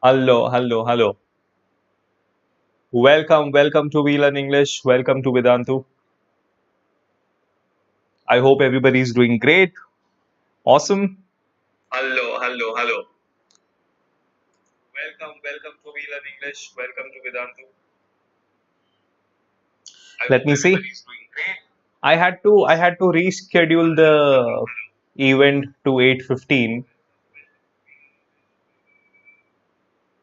Hello, hello, hello. Welcome to We Learn English. Welcome to Vedantu. I hope everybody is doing great. Awesome. Hello, hello, hello. Welcome to We Learn English. Welcome to Vedantu. Let me see. I had to reschedule the event to 8:15.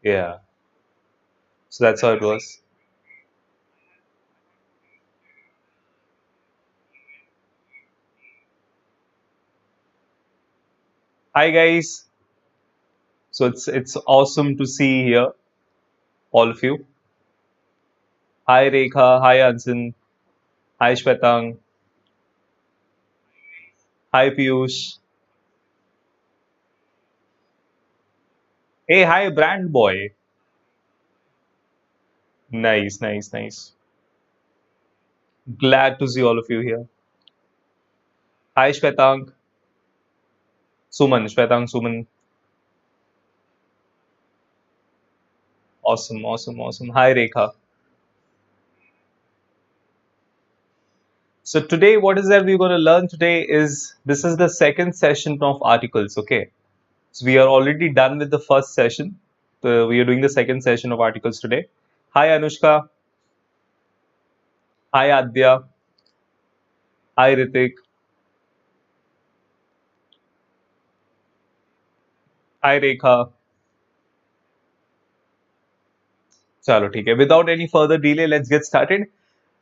Yeah. So that's how it was. Hi guys. So it's awesome to see here all of you. Hi Rekha. Hi Ansan. Hi Shwetang. Hi Piyush. Hey, hi brand boy. Nice, nice, nice. Glad to see all of you here. Hi, Shwetang, Suman, Shwetang, Suman. Awesome, awesome, awesome. Hi, Rekha. So today, what is that we're going to learn today is this is the second session of articles. Okay, so we are already done with the first session. We are doing the second session of articles today. Hi, Anushka. Hi, Adya. Hi, Ritik. Hi, Rekha. Chalo, theek hai. Without any further delay, let's get started.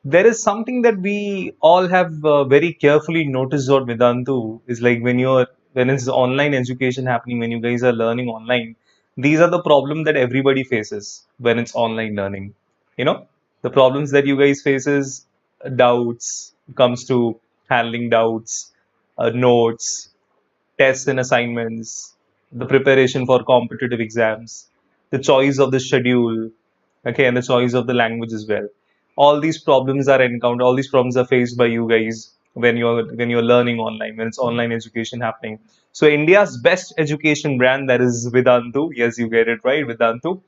There is something that we all have very carefully noticed on Vedantu is like when it's online education happening, when you guys are learning online, these are the problems that everybody faces when it's online learning. You know, the problems that you guys faces, doubts, comes to handling doubts, notes, tests and assignments, the preparation for competitive exams, the choice of the schedule, okay, and the choice of the language as well. All these problems are encountered. All these problems are faced by you guys when you're learning online, when it's online education happening. So India's best education brand, that is Vedantu. Yes, you get it right, Vedantu.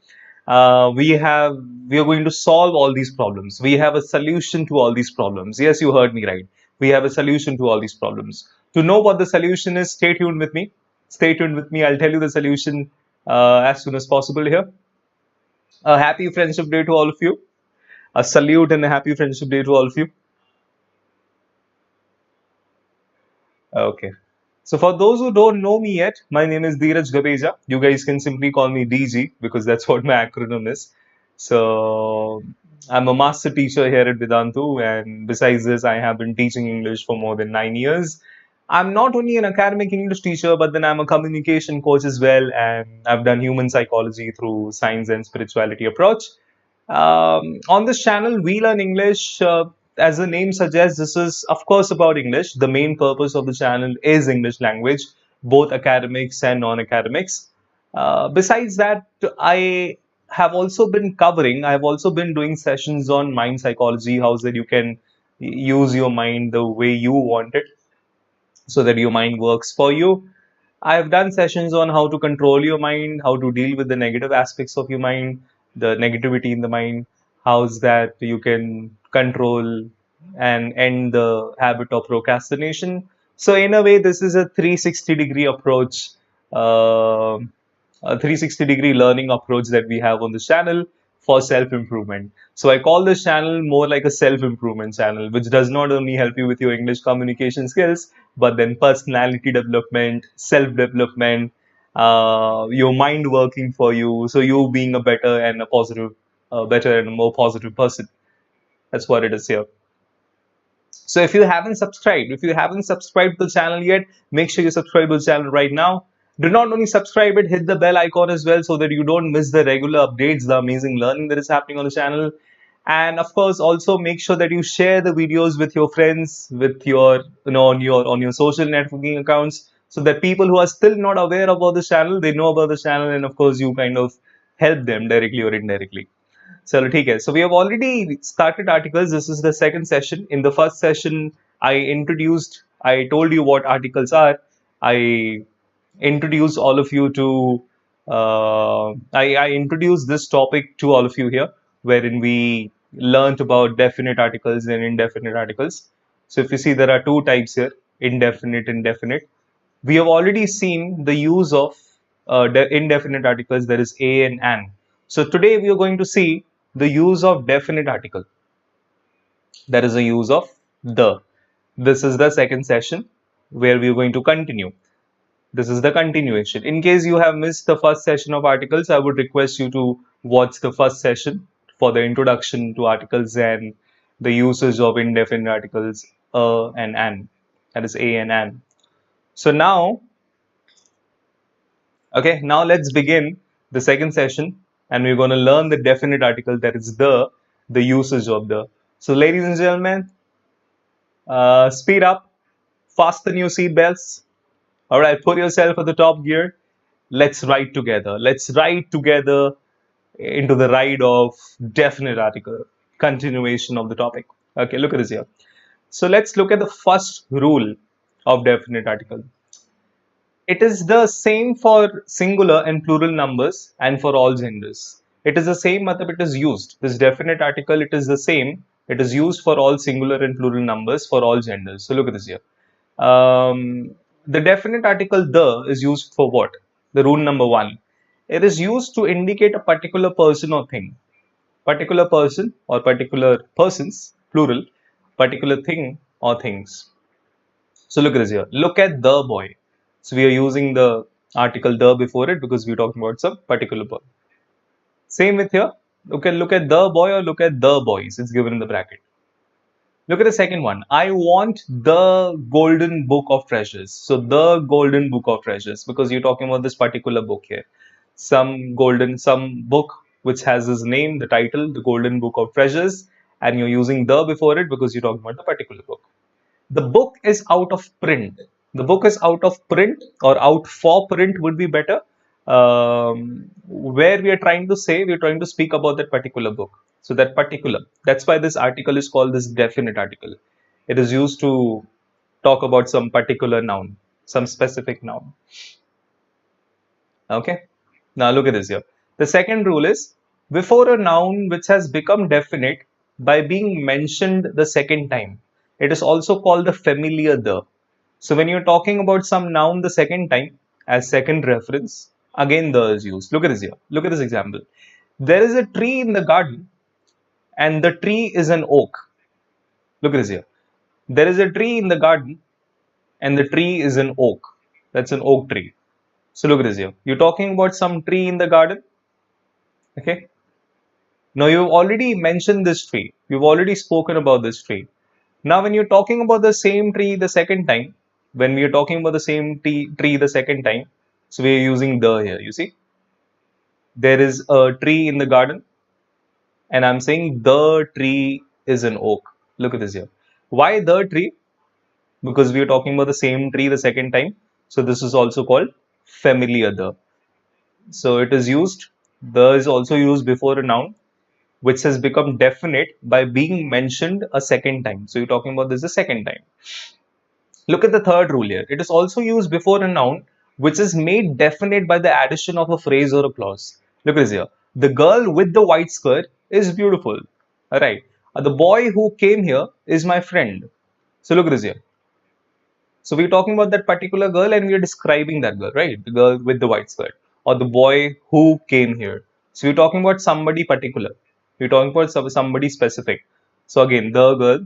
We are going to solve all these problems. We have a solution to all these problems. Yes, you heard me right. We have a solution to all these problems. To know what the solution is, stay tuned with me. Stay tuned with me. I'll tell you the solution as soon as possible here. A happy Friendship Day to all of you. A salute and a happy Friendship Day to all of you. Okay. So for those who don't know me yet, my name is Dhiraj Gabeja. You guys can simply call me DG because that's what my acronym is. So I'm a master teacher here at Vedantu, and besides this, I have been teaching English for more than 9 years. I'm not only an academic English teacher, but then I'm a communication coach as well, and I've done human psychology through science and spirituality approach. On this channel, we learn English. As the name suggests, this is, of course, about English. The main purpose of the channel is English language, both academics and non academics. Besides that, I have also been doing sessions on mind psychology, how that you can use your mind the way you want it so that your mind works for you. I've done sessions on how to control your mind, how to deal with the negative aspects of your mind, the negativity in the mind, how's that you can control and end the habit of procrastination. So, in a way, this is a 360-degree approach, a 360-degree learning approach that we have on this channel for self improvement. So, I call this channel more like a self improvement channel, which does not only help you with your English communication skills, but then personality development, self development, your mind working for you. So, you being a better and a more positive person. That's what it is here. So if you haven't subscribed to the channel yet, make sure you subscribe to the channel right now. Do not only subscribe it, hit the bell icon as well so that you don't miss the regular updates, the amazing learning that is happening on the channel. And of course, also make sure that you share the videos with your friends, with your, on your social networking accounts, so that people who are still not aware about the channel, they know about the channel, and of course, you kind of help them directly or indirectly. चलो ठीक है. So we have already started articles. This is the second session. In the first session, I told you what articles are. I introduced all of you to I introduced this topic to all of you here, wherein we learnt about definite articles and indefinite articles. So if you see, there are two types here: indefinite, indefinite. We have already seen the use of indefinite articles, that is a and an. So today we are going to see the use of definite article, that is the use of the. This is the second session where we are going to continue. This is the continuation. In case you have missed the first session of articles, I would request you to watch the first session for the introduction to articles and the usage of indefinite articles and an, that is a and an. So now, okay, now let's begin the second session, and we're going to learn the definite article, that is the usage of the. So ladies and gentlemen, speed up, fasten your seat belts. All right, put yourself at the top gear. Let's ride together. Let's ride together into the ride of definite article. Continuation of the topic. Okay, look at this here. So let's look at the first rule of definite article. It is the same for singular and plural numbers and for all genders. It is the same method it is used. This definite article, it is the same. It is used for all singular and plural numbers for all genders. So look at this here. The definite article the is used for what? The rule number one. It is used to indicate a particular person or thing. Particular person or particular persons, plural, particular thing or things. So look at this here. Look at the boy. So we are using the article the before it because we're talking about some particular boy. Same with here. Look at the boy or look at the boys. It's given in the bracket. Look at the second one. I want the golden book of treasures. So the golden book of treasures, because you're talking about this particular book here. Some book which has his name, the title, the golden book of treasures, and you're using the before it because you're talking about the particular book. The book is out of print. The book is out of print, or out for print would be better. Where we are trying to say, we are trying to speak about that particular book. So that particular, that's why this article is called this definite article. It is used to talk about some particular noun, some specific noun. Okay. Now look at this here. The second rule is, before a noun which has become definite by being mentioned the second time, it is also called the familiar the. So when you're talking about some noun the second time as second reference, again the is used. Look at this here. Look at this example. There is a tree in the garden and the tree is an oak. Look at this here. There is a tree in the garden and the tree is an oak. That's an oak tree. So look at this here. You're talking about some tree in the garden. Okay. Now you've already mentioned this tree. You've already spoken about this tree. Now when you're talking about the same tree the second time, when we are talking about the same tree the second time, so we are using the here. You see, there is a tree in the garden and I'm saying the tree is an oak. Look at this here. Why the tree? Because we are talking about the same tree the second time. So this is also called familiar the. So it is used, the is also used before a noun which has become definite by being mentioned a second time. So you're talking about this the second time. Look at the third rule here. It is also used before a noun which is made definite by the addition of a phrase or a clause. Look at this here. The girl with the white skirt is beautiful. Alright. The boy who came here is my friend. So look at this here. So we're talking about that particular girl and we're describing that girl, right? The girl with the white skirt or the boy who came here. So we're talking about somebody particular. We're talking about somebody specific. So again, the girl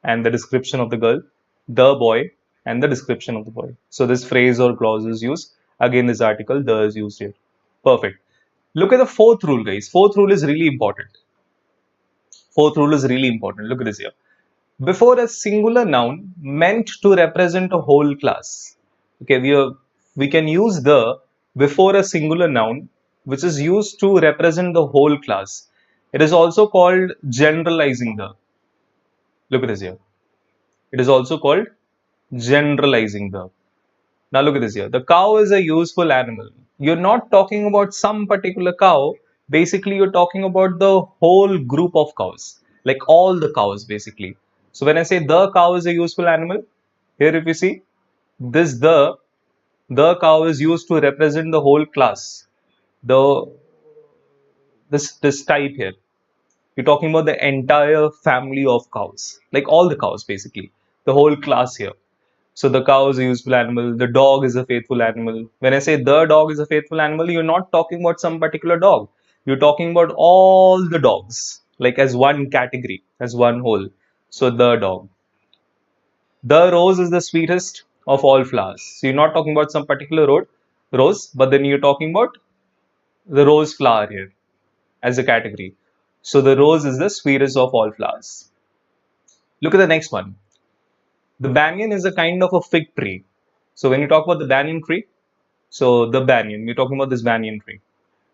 and the description of the girl, the boy and the description of the boy. So this phrase or clause is used. Again, this article, the is used here. Perfect. Look at the fourth rule, guys. Fourth rule is really important. Fourth rule is really important. Look at this here. Before a singular noun meant to represent a whole class. Okay, we can use the before a singular noun which is used to represent the whole class. It is also called generalizing the. Look at this here. It is also called generalizing the. Now look at this here. The cow is a useful animal. You're not talking about some particular cow. Basically, you're talking about the whole group of cows, like all the cows basically. So when I say the cow is a useful animal, here if you see, this the cow is used to represent the whole class. the this type here. You're talking about the entire family of cows, like all the cows basically, the whole class here. So the cow is a useful animal, the dog is a faithful animal. When I say the dog is a faithful animal, you're not talking about some particular dog. You're talking about all the dogs, like as one category, as one whole. So the dog. The rose is the sweetest of all flowers. So you're not talking about some particular rose, but then you're talking about the rose flower here as a category. So the rose is the sweetest of all flowers. Look at the next one. The banyan is a kind of a fig tree. So when you talk about the banyan tree, so the banyan, we're talking about this banyan tree.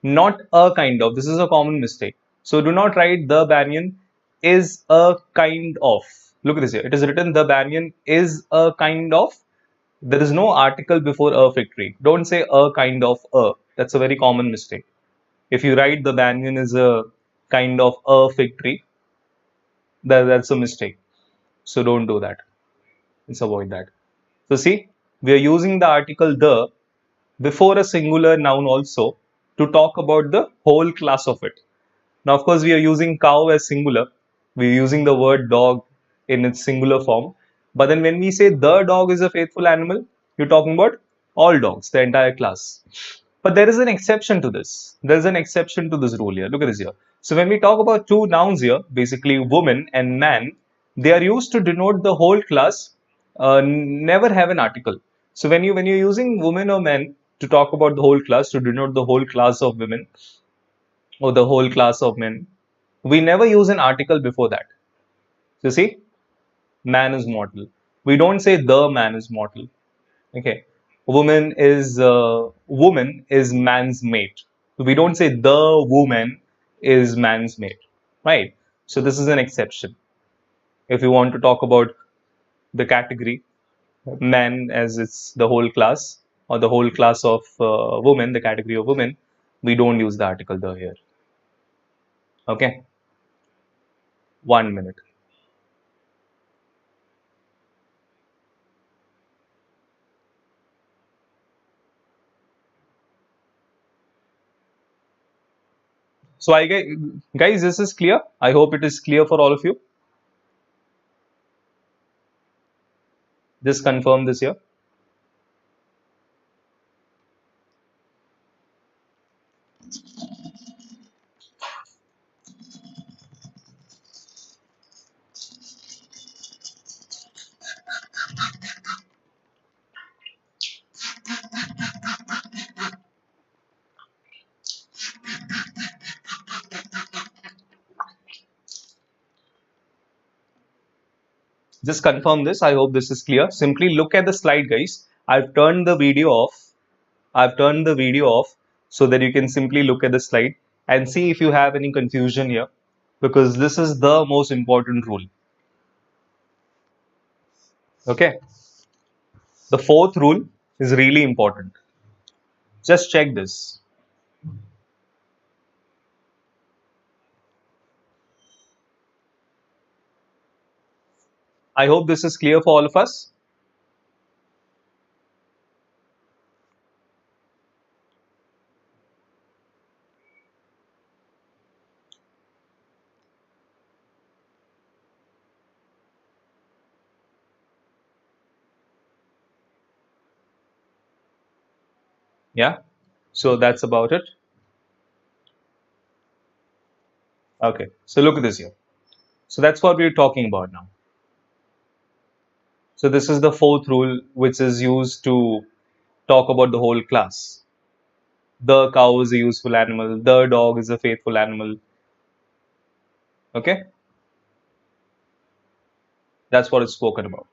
Not a kind of. This is a common mistake. So do not write the banyan is a kind of. Look at this here. It is written the banyan is a kind of. There is no article before a fig tree. Don't say a kind of a. That's a very common mistake. If you write the banyan is a kind of a fig tree, that's a mistake. So don't do that. Let's avoid that. So see, we are using the article the before a singular noun also to talk about the whole class of it. Now, of course, we are using cow as singular. We are using the word dog in its singular form. But then when we say the dog is a faithful animal, you're talking about all dogs, the entire class. But there is an exception to this. There is an exception to this rule here. Look at this here. So when we talk about two nouns here, basically woman and man, they are used to denote the whole class, never have an article. So when you're using woman or men to talk about the whole class, to denote the whole class of women or the whole class of men, we never use an article before that. So see, man is mortal. We don't say the man is mortal. Okay, woman is man's mate. We don't say the woman is man's mate, right? So this is an exception. If you want to talk about the category man as it's the whole class or the whole class of women, the category of women, we don't use the article the here. Okay, 1 minute. So guys, this is clear. I hope it is clear for all of you. Just confirm this here. Just confirm this. I hope this is clear. Simply look at the slide, guys. I've turned the video off. I've turned the video off so that you can simply look at the slide and see if you have any confusion here, because this is the most important rule. Okay. The fourth rule is really important. Just check this. I hope this is clear for all of us. Yeah. So that's about it. Okay. So look at this here. So that's what we're talking about now. So this is the fourth rule, which is used to talk about the whole class. The cow is a useful animal. The dog is a faithful animal. Okay. That's what it's spoken about.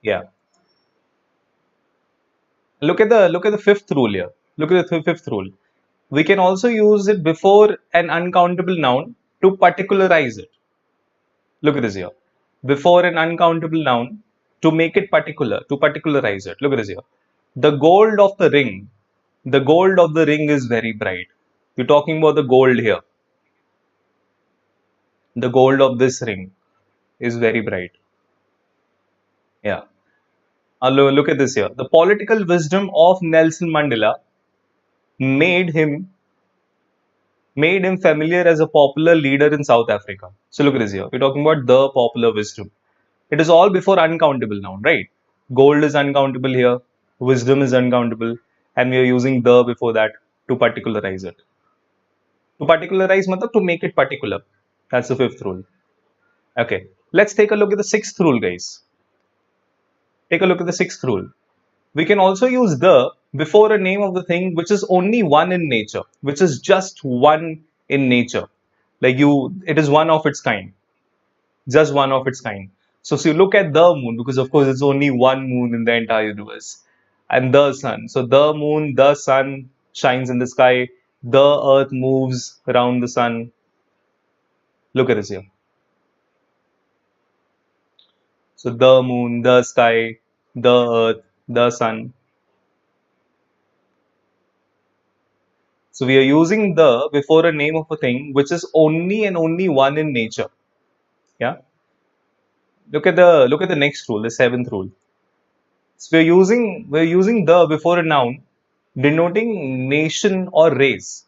Yeah. Look at the fifth rule here. Look at the fifth rule. We can also use it before an uncountable noun to particularize it. Look at this here. Before an uncountable noun to make it particular, to particularize it. Look at this here. The gold of the ring. The gold of the ring is very bright. You're talking about the gold here. The gold of this ring is very bright. Yeah. Look at this here. The political wisdom of Nelson Mandela made him made him familiar as a popular leader in South Africa. So look at this here. We're talking about the popular wisdom. It is all before uncountable noun, right? Gold is uncountable here, wisdom is uncountable, and we are using the before that to particularize it. To particularize matlab to make it particular. That's the fifth rule. Okay, let's take a look at the sixth rule, guys. Take a look at the sixth rule. We can also use the before a name of the thing which is only one in nature, which is just one in nature. Like it is one of its kind, just one of its kind. So you look at the moon, because of course it's only one moon in the entire universe, and the sun. So the moon, the sun shines in the sky, the earth moves around the sun. Look at this here. So the moon, the sky, the earth, the sun. So we are using the before a name of a thing which is only and only one in nature. Yeah. Look at the next rule, the seventh rule. So we're using the before a noun denoting nation or race.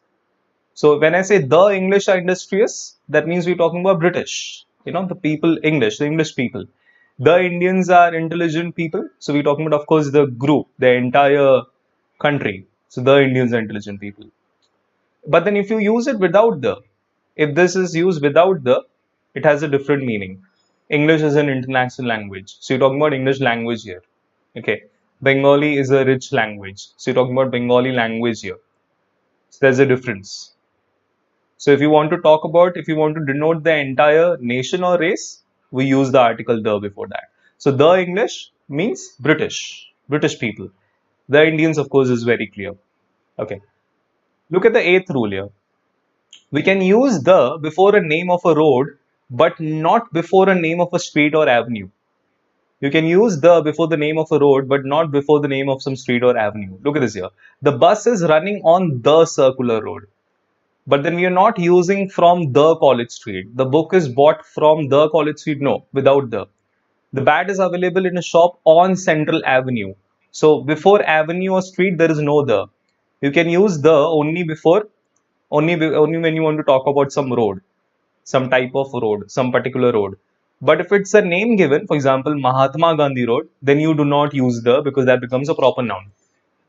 So when I say the English are industrious, that means we're talking about British. The people English, the English people. The Indians are intelligent people. So we're talking about, of course, the group, the entire country. So the Indians are intelligent people. But then if you use it without the, if this is used without the, it has a different meaning. English is an international language. So you're talking about English language here. Okay. Bengali is a rich language. So you're talking about Bengali language here. So there's a difference. So if you want if you want to denote the entire nation or race, we use the article the before that. So the English means British people. The Indians, of course, is very clear. Okay. Look at the eighth rule here. We can use the before a name of a road, but not before a name of a street or avenue. You can use the before the name of a road, but not before the name of some street or avenue. Look at this here. The bus is running on the circular road. But then we are not using from the College Street. The book is bought from the College Street. No, without the. The bat is available in a shop on Central Avenue. So before avenue or street, there is no the. You can use the only only when you want to talk about some road, some type of road, some particular road. But if it's a name given, for example, Mahatma Gandhi Road, then you do not use the, because that becomes a proper noun.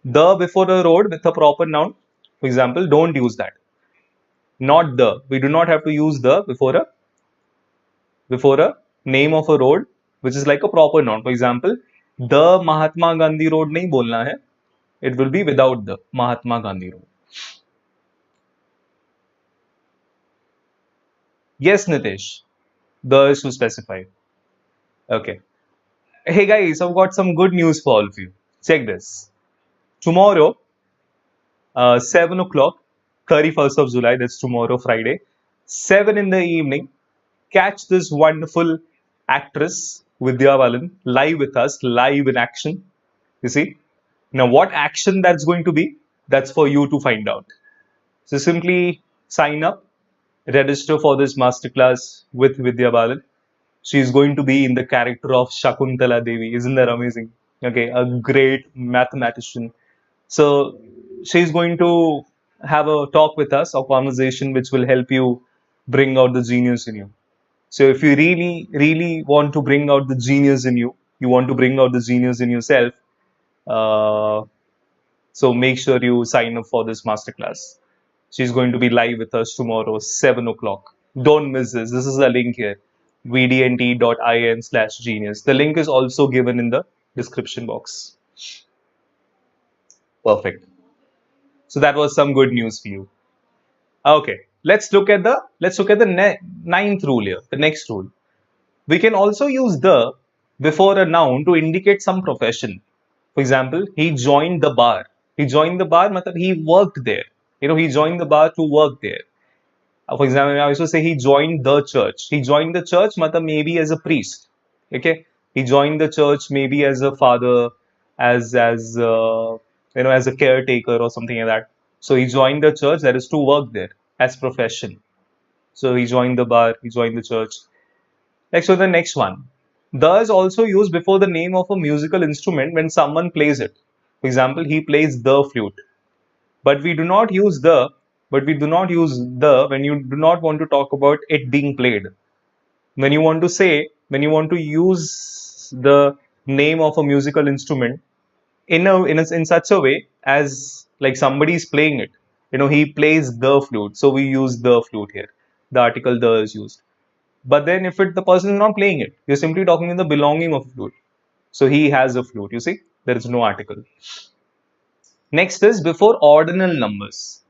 The before a road with a proper noun, for example, don't use that. Not the. We do not have to use the before a name of a road, which is like a proper noun. For example, the Mahatma Gandhi Road nahi bolna hai. It will be without the Mahatma Gandhi Road. Yes, Nitish. The is to specify. Okay. Hey guys, I've got some good news for all of you. Check this. Tomorrow, 7 o'clock, 31st of July, that's tomorrow, Friday, 7 in the evening, catch this wonderful actress, Vidya Balan, live with us, live in action. You see? Now, what action that's going to be, that's for you to find out. So simply sign up, register for this masterclass with Vidya Balan. She is going to be in the character of Shakuntala Devi. Isn't that amazing? Okay, a great mathematician. So she's going to have a talk with us, a conversation which will help you bring out the genius in you. So if you really, really want to bring out the genius in you, you want to bring out the genius in yourself, so make sure you sign up for this masterclass. She's going to be live with us tomorrow, 7 o'clock. Don't miss this. This is the link here, vdnt.in/genius. The link is also given in the description box. Perfect. So that was some good news for you. Okay, let's look at the ninth rule here, the next rule. We can also use the before a noun to indicate some profession. For example, he joined the bar. He joined the bar, matlab he worked there. He joined the bar to work there. For example, I also say he joined the church. He joined the church, matlab maybe as a priest. Okay, he joined the church maybe as a father, as a caretaker or something like that. So he joined the church, that is to work there as profession. So he joined the bar, he joined the church. So the next one. The is also used before the name of a musical instrument when someone plays it. For example, he plays the flute. But we do not use the, but we do not use the when you do not want to talk about it being played. When you want to say, when you want to use the name of a musical instrument in such a way as like somebody is playing it. He plays the flute, so we use the flute here. The article the is used. But then if the person is not playing it, you're simply talking in the belonging of a flute. So he has a flute. You see, there is no article. Next is before ordinal numbers.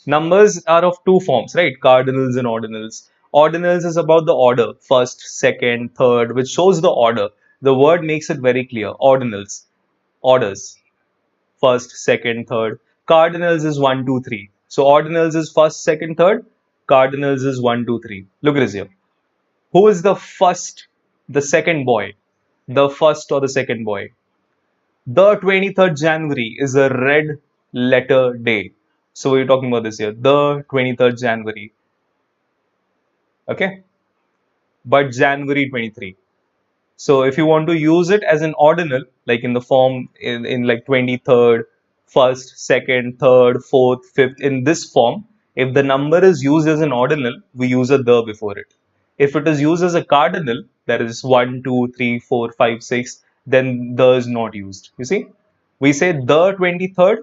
Numbers are of two forms, right? Cardinals and ordinals. Ordinals is about the order, first, second, third, which shows the order. The word makes it very clear. Ordinals, orders, first, second, third. Cardinals is one, two, three. So ordinals is first, second, third. Cardinals is one, two, three. Look at this here. Who is the first, the second boy? The first or the second boy? The 23rd January is a red letter day. So we're talking about this here. The 23rd January. Okay. But January 23. So if you want to use it as an ordinal, like in the form in like 23rd, first, second, third, fourth, fifth, in this form, if the number is used as an ordinal, we use a the before it. If it is used as a cardinal, that is 1, 2, 3, 4, 5, 6, then the is not used. You see? We say the 23rd,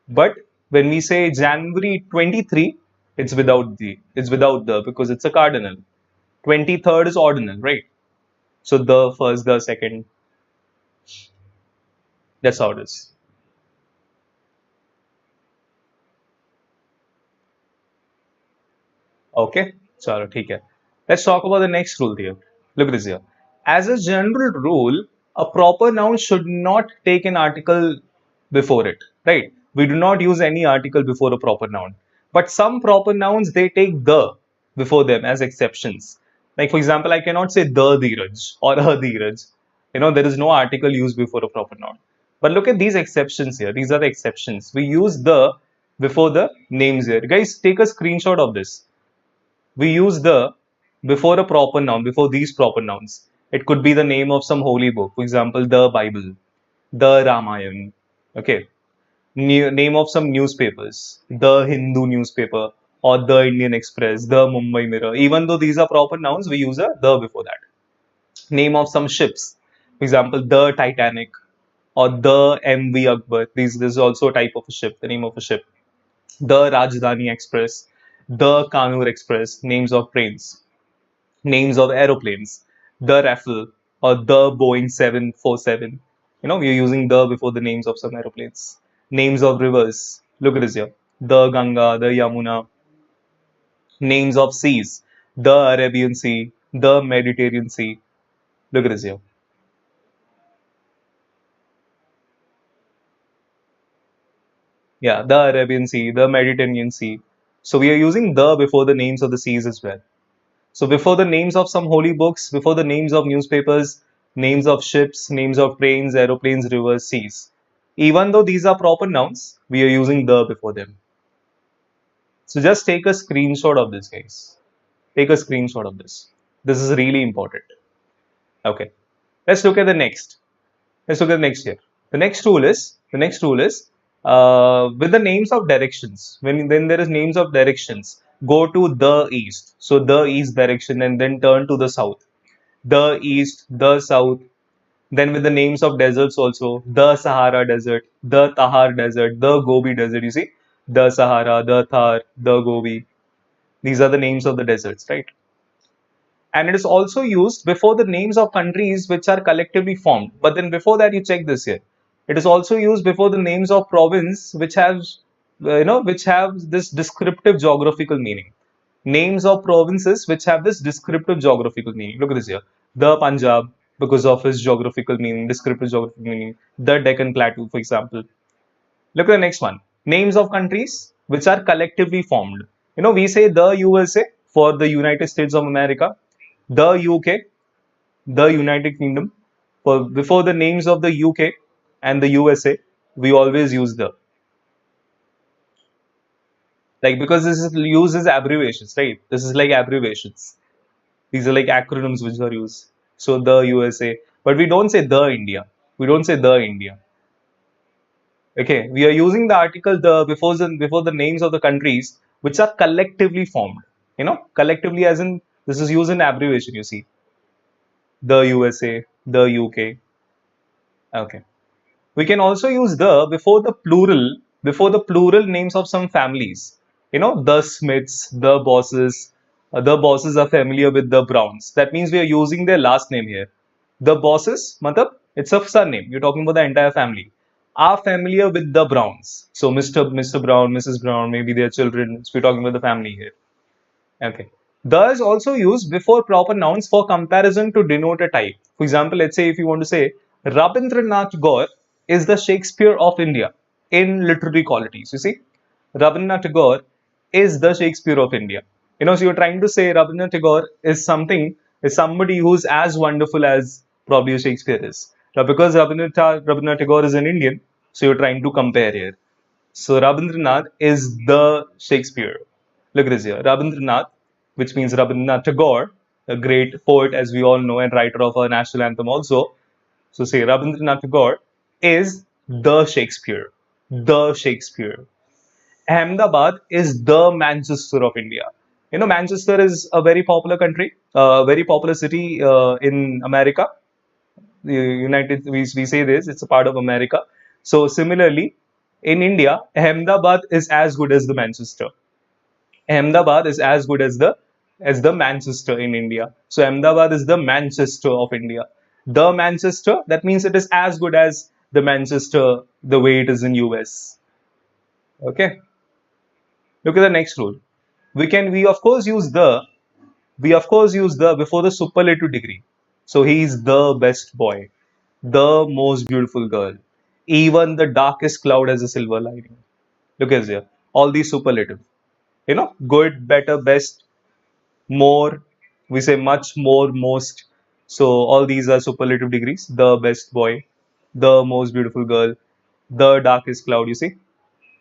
but when we say January 23, it's without the because it's a cardinal. 23rd is ordinal, right? So the first, the second, that's how it is. Okay, chalo, theek hai. Let's talk about the next rule here. Look at this here. As a general rule, a proper noun should not take an article before it, right? We do not use any article before a proper noun. But some proper nouns, they take the before them as exceptions. Like, for example, I cannot say the Dhiraj or a Dhiraj. There is no article used before a proper noun. But look at these exceptions here. These are the exceptions. We use the before the names here. Guys, take a screenshot of this. We use the before a proper noun, before these proper nouns. It could be the name of some holy book, for example, the Bible, the Ramayana, okay, name of some newspapers, the Hindu newspaper, or the Indian Express, the Mumbai Mirror. Even though these are proper nouns, we use a the before that. Name of some ships, for example, the Titanic or the MV Akbar. This is also a type of a ship, the name of a ship. The Rajdhani Express, the Kanur Express, names of trains, names of aeroplanes, the Raffle or the Boeing 747. We're using the before the names of some aeroplanes. Names of rivers. Look at this here. The Ganga, the Yamuna. Names of seas. The Arabian Sea, the Mediterranean Sea. Look at this here. Yeah, the Arabian Sea, the Mediterranean Sea. So we are using the before the names of the seas as well. So before the names of some holy books, before the names of newspapers, names of ships, names of trains, aeroplanes, rivers, seas. Even though these are proper nouns, we are using the before them. So just take a screenshot of this, guys. Take a screenshot of this. This is really important. Okay. Let's look at the next. Let's look at the next here. The next rule is with the names of directions. Then there is names of directions. Go to the east. So the east direction and then turn to the south. The east, the south. Then with the names of deserts also, the Sahara Desert, the Thar Desert, the Gobi Desert. You see, the Sahara, the Thar, the Gobi. These are the names of the deserts, right? And it is also used before the names of countries which are collectively formed. But then before that, you check this here. It is also used before the names of province which have, which have this descriptive geographical meaning. Names of provinces which have this descriptive geographical meaning. Look at this here. The Punjab, because of its geographical meaning, descriptive geographical meaning. The Deccan Plateau, for example. Look at the next one. Names of countries which are collectively formed. We say the USA for the United States of America, the UK, the United Kingdom. For before the names of the UK and the USA, we always use the, like, because this is used as abbreviations, right? This is like abbreviations. These are like acronyms which are used. So the USA, but we don't say the India. We don't say the India. Okay, we are using the article the before the names of the countries which are collectively formed. Collectively as in this is used in abbreviation. You see, the USA, the UK. Okay. We can also use the before the plural names of some families. The Smiths, the bosses. The bosses are familiar with the Browns. That means we are using their last name here. The bosses, matlab, it's a surname. You're talking about the entire family. Are familiar with the Browns. So Mr. Brown, Mrs. Brown, maybe their children. So we're talking about the family here. Okay. The is also used before proper nouns for comparison to denote a type. For example, let's say if you want to say Rabindranath Tagore is the Shakespeare of India in literary qualities. You see, Rabindranath Tagore is the Shakespeare of India. So you're trying to say Rabindranath Tagore is somebody who's as wonderful as probably Shakespeare is. Now, because Rabindranath Tagore is an Indian, so you're trying to compare here. So Rabindranath is the Shakespeare. Look at this here. Rabindranath, which means Rabindranath Tagore, a great poet as we all know and writer of our national anthem also. So say Rabindranath Tagore is the Shakespeare. The Shakespeare. Ahmedabad is the Manchester of India. Manchester is a very popular country, a very popular city in America. The we say this, it's a part of America. So similarly, in India, Ahmedabad is as good as the Manchester. Ahmedabad is as good as the Manchester in India. So Ahmedabad is the Manchester of India. The Manchester, that means it is as good as the Manchester the way it is in US. Okay. Look at the next rule. We of course use the before the superlative degree. So he is the best boy, the most beautiful girl. Even the darkest cloud has a silver lining. Look at here. All these superlative. Good, better, best, more. We say much, more, most. So all these are superlative degrees. The best boy, the most beautiful girl, the darkest cloud. You see,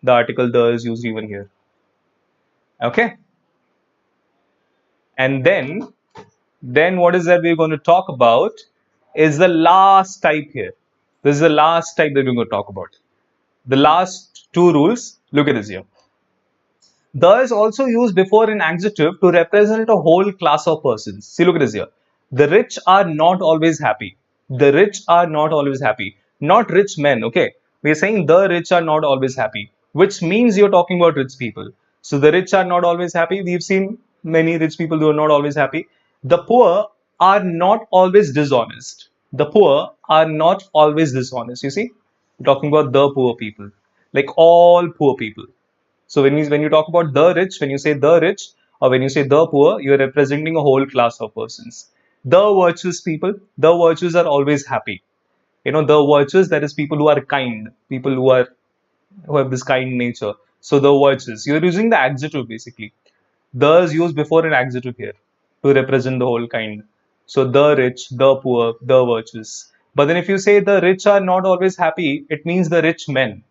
the article the is used even here. Okay. And then what is that we're going to talk about is the last type here. This is the last type that we're going to talk about. The last two rules. Look at this here. The is also used before an adjective to represent a whole class of persons. See, look at this here. The rich are not always happy. The rich are not always happy. Not rich men, okay? We are saying the rich are not always happy, which means you're talking about rich people. So the rich are not always happy. We've seen many rich people who are not always happy. The poor are not always dishonest. The poor are not always dishonest. You see, we're talking about the poor people, like all poor people. So when you talk about the rich, when you say the rich or when you say the poor, you are representing a whole class of persons. The virtuous people, the virtuous are always happy. The virtuous, that is people who are kind, people who have this kind nature. So the virtuous, you're using the adjective basically. The is used before an adjective here to represent the whole kind. So the rich, the poor, the virtuous. But then if you say the rich are not always happy, it means the rich men.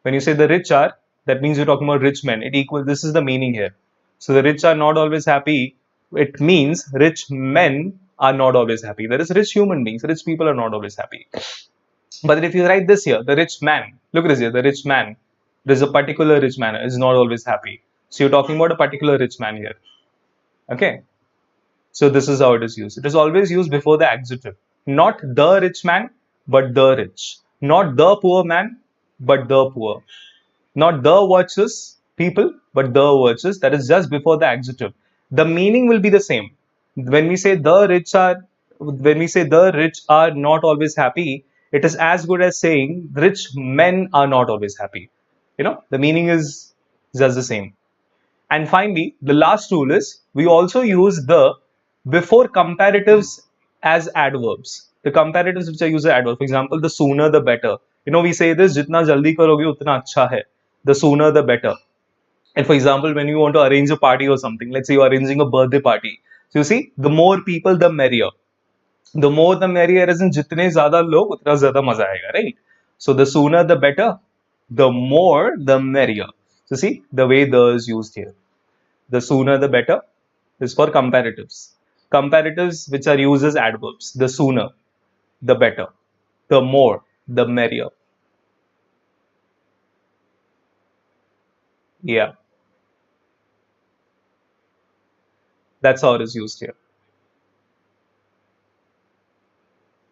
When you say the rich are, that means you're talking about rich men. This is the meaning here. So the rich are not always happy. It means rich men are not always happy. That is rich human beings. Rich people are not always happy. But if you write this here, the rich man, look at this here, the rich man, there's a particular rich man is not always happy. So you're talking about a particular rich man here. Okay. So this is how it is used. It is always used before the adjective. Not the rich man, but the rich. Not the poor man, but the poor. Not the virtuous people, but the virtuous. That is just before the adjective. The meaning will be the same. When we say the rich are not always happy, it is as good as saying rich men are not always happy. The meaning is just the same. And finally, the last rule is we also use the before comparatives as adverbs. The comparatives which are used as adverbs. For example, the sooner the better. We say this, jitna jaldi karoge utna acha hai. The sooner the better. And for example, when you want to arrange a party or something, let's say you're arranging a birthday party. So you see, the more people, the merrier. The more the merrier, as in jitne zyada log, utna zyada maza aayega, right? So the sooner the better, the more the merrier. So see, the way the is used here. The sooner the better is for comparatives. Comparatives, which are used as adverbs. The sooner, the better. The more, the merrier. Yeah, that's how it is used here.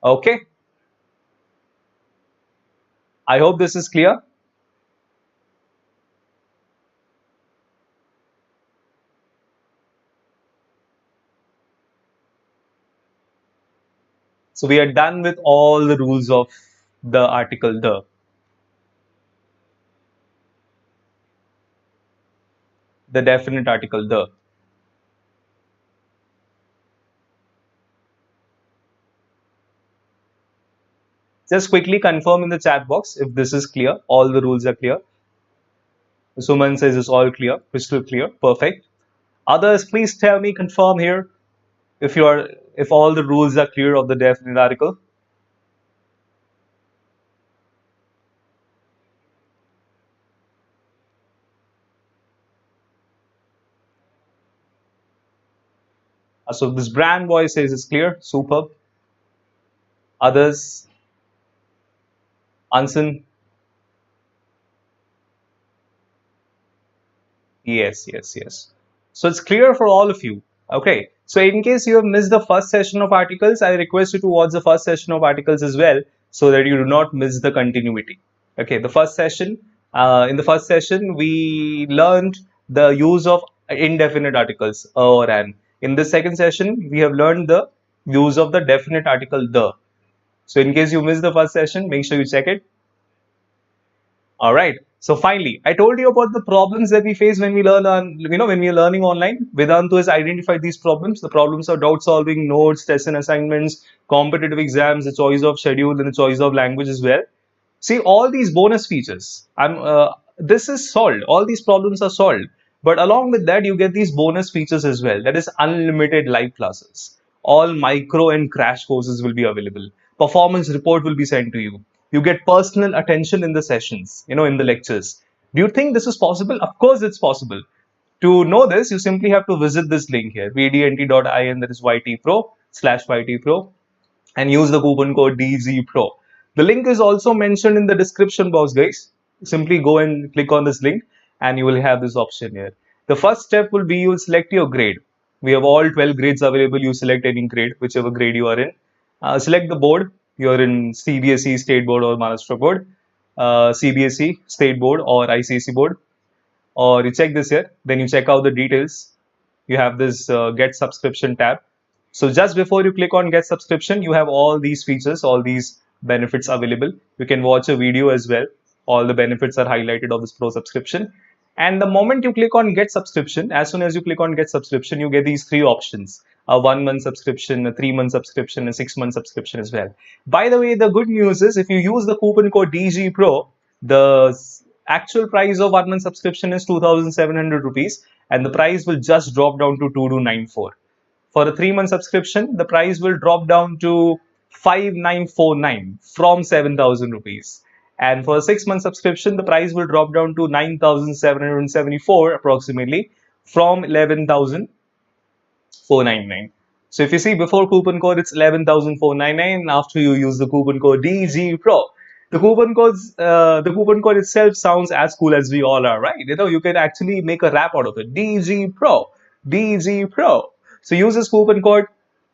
Okay, I hope this is clear. So we are done with all the rules of the article the definite article the. Just quickly confirm in the chat box if this is clear. All the rules are clear. Suman says it's all clear, crystal clear, perfect. Others, please tell me, confirm here if if all the rules are clear of the definite article. So this brand boy says it's clear, superb. Others, Anson, yes, yes, yes. So it's clear for all of you. Okay. So in case you have missed the first session of articles, I request you to watch the first session of articles as well, so that you do not miss the continuity. Okay. The first session, in the first session, we learned the use of indefinite articles, or an. In the second session, we have learned the use of the definite article, the. So in case you missed the first session, make sure you check it. All right. So finally, I told you about the problems that we face when we learn on, when we are learning online. Vedantu has identified these problems. The problems are doubt solving, notes, tests and assignments, competitive exams, the choice of schedule, and the choice of language as well. See, all these bonus features, this is solved. All these problems are solved. But along with that, you get these bonus features as well. That is unlimited live classes. All micro and crash courses will be available. Performance report will be sent to you. You get personal attention in the sessions, in the lectures. Do you think this is possible? Of course, it's possible. To know this, you simply have to visit this link here, vdnt.in, that is ytpro/ytpro, and use the coupon code DZPRO. The link is also mentioned in the description box, guys. Simply go and click on this link and you will have this option here. The first step will be you will select your grade. We have all 12 grades available. You select any grade, whichever grade you are in. Select the board. You are in CBSE, State Board, or Maharashtra Board. CBSE, State Board, or ICSE Board. Or you check this here. Then you check out the details. You have this Get Subscription tab. So just before you click on Get Subscription, you have all these features, all these benefits available. You can watch a video as well. All the benefits are highlighted of this Pro subscription. And the moment you click on Get Subscription, as soon as you click on Get Subscription, you get these three options: a 1 month subscription, a 3 month subscription, a 6 month subscription as well. By the way, the good news is if you use the coupon code DGPRO, the actual price of 1 month subscription is 2,700 rupees, and the price will just drop down to 2294. For a 3 month subscription, the price will drop down to 5949 from 7,000 rupees. And for a 6 month subscription, the price will drop down to 9,774 approximately from 11,499. So if you see before coupon code, it's 11,499. After you use the coupon code DGPRO, the coupon code itself sounds as cool as we all are, right? You can actually make a rap out of it. DGPRO, DGPRO. So use this coupon code,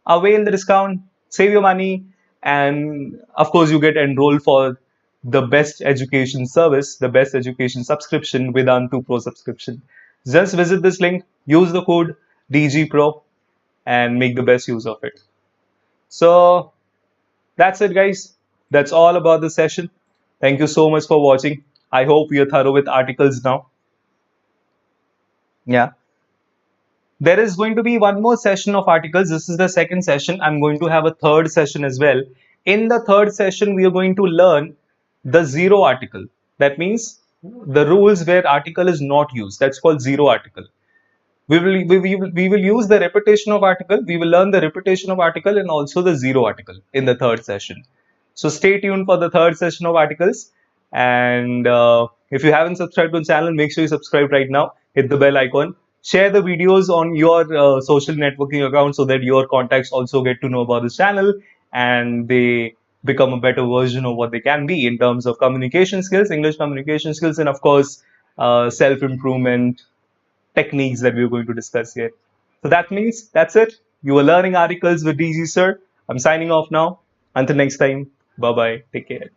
avail the discount, save your money, and of course you get enrolled for the best education service, the best education subscription with Vedantu Pro subscription. Just visit this link, use the code DGPRO, and make the best use of it. So that's it, guys. That's all about the session. Thank you so much for watching. I hope you're thorough with articles now. Yeah. There is going to be one more session of articles. This is the second session. I'm going to have a third session as well. In the third session, we are going to learn the zero article. That means the rules where article is not used. That's called zero article. We will use the repetition of article. We will learn the repetition of article and also the zero article in the third session. So stay tuned for the third session of articles. And if you haven't subscribed to the channel, make sure you subscribe right now. Hit the bell icon. Share the videos on your social networking account so that your contacts also get to know about this channel and they become a better version of what they can be in terms of communication skills, English communication skills, and of course, self improvement techniques that we're going to discuss here. So that means that's it. You were learning articles with DG Sir. I'm signing off now. Until next time, bye bye. Take care.